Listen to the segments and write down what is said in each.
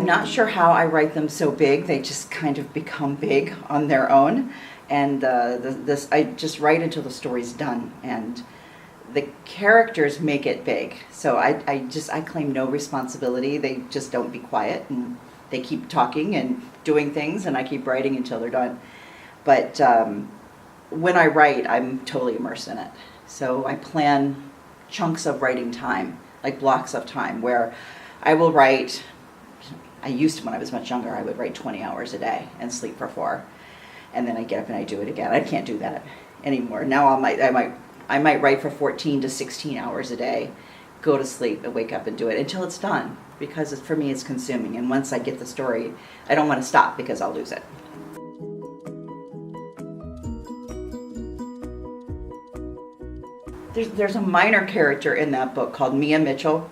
I'm not sure how I write them so big. They just kind of become big on their own. And I just write until the story's done. And the characters make it big. So I claim no responsibility. They just don't be quiet, and they keep talking and doing things, and I keep writing until they're done. But when I write, I'm totally immersed in it. So I plan chunks of writing time, like blocks of time, where I will write. I used to, when I was much younger, I would write 20 hours a day and sleep for 4. And then I get up and I do it again. I can't do that anymore. Now I might write for 14 to 16 hours a day, go to sleep and wake up and do it until it's done, because for me it's consuming. And once I get the story, I don't want to stop because I'll lose it. There's a minor character in that book called Mia Mitchell.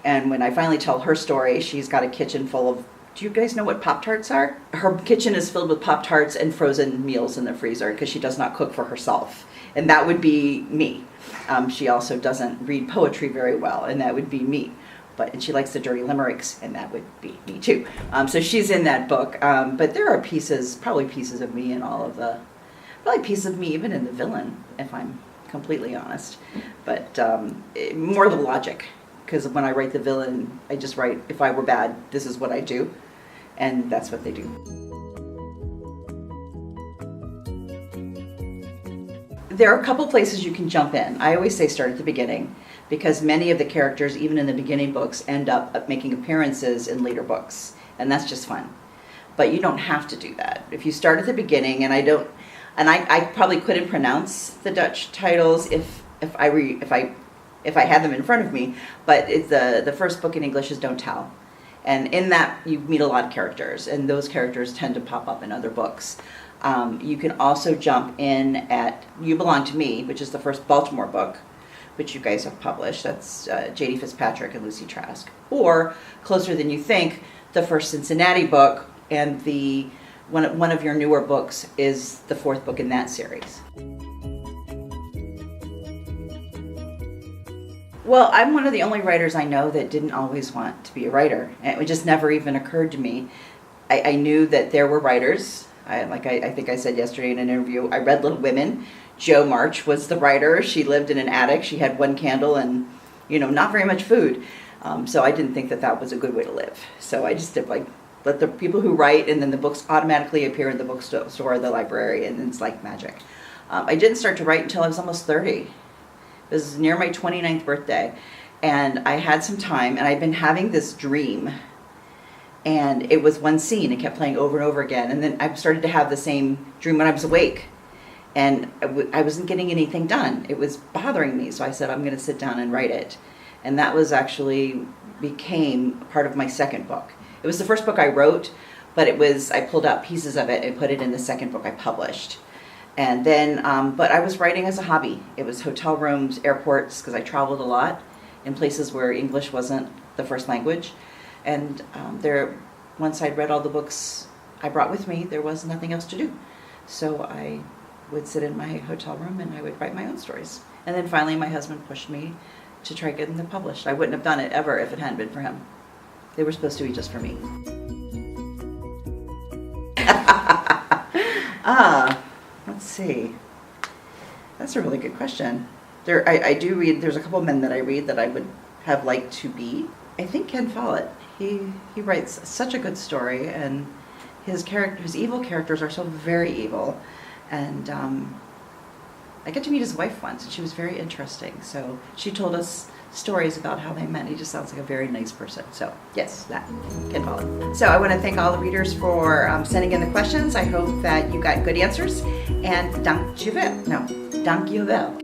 And when I finally tell her story, she's got a kitchen full of, do you guys know what Pop-Tarts are? Her kitchen is filled with Pop-Tarts and frozen meals in the freezer because she does not cook for herself. And that would be me. She also doesn't read poetry very well, and that would be me. And she likes the dirty limericks, and that would be me too. So she's in that book. But there are probably pieces of me in all of probably pieces of me even in the villain, if I'm completely honest. But more the logic. Because when I write the villain, I just write, if I were bad, this is what I do. And that's what they do. There are a couple places you can jump in. I always say start at the beginning, because many of the characters, even in the beginning books, end up making appearances in later books. And that's just fun. But you don't have to do that. If you start at the beginning, and I probably couldn't pronounce the Dutch titles if I had them in front of me, but the first book in English is Don't Tell. And in that, you meet a lot of characters, and those characters tend to pop up in other books. You can also jump in at You Belong to Me, which is the first Baltimore book, which you guys have published. That's J.D. Fitzpatrick and Lucy Trask. Or, Closer Than You Think, the first Cincinnati book, and one of your newer books is the 4th book in that series. Well, I'm one of the only writers I know that didn't always want to be a writer. And it just never even occurred to me. I knew that there were writers. I think I said yesterday in an interview, I read Little Women. Jo March was the writer. She lived in an attic. She had 1 candle and, not very much food. So I didn't think that was a good way to live. So I just did let the people who write, and then the books automatically appear in the bookstore or the library, and it's like magic. I didn't start to write until I was almost 30. It was near my 29th birthday, and I had some time, and I'd been having this dream, and it was one scene. It kept playing over and over again, and then I started to have the same dream when I was awake, and I wasn't getting anything done. It was bothering me, so I said, I'm going to sit down and write it, and that became part of my 2nd book. It was the first book I wrote, but I pulled out pieces of it and put it in the 2nd book I published. And then, but I was writing as a hobby. It was hotel rooms, airports, because I traveled a lot in places where English wasn't the first language. And once I'd read all the books I brought with me, there was nothing else to do. So I would sit in my hotel room and I would write my own stories. And then finally my husband pushed me to try getting them published. I wouldn't have done it ever if it hadn't been for him. They were supposed to be just for me. Let's see. That's a really good question. I do read, there's a couple of men that I read that I would have liked to be. I think Ken Follett. He writes such a good story, and his evil characters are so very evil. And I got to meet his wife once, and she was very interesting. So she told us stories about how they met. He just sounds like a very nice person. So yes, that Ken Follett. So I want to thank all the readers for sending in the questions. I hope that you got good answers. And dank je wel. No, dank je wel.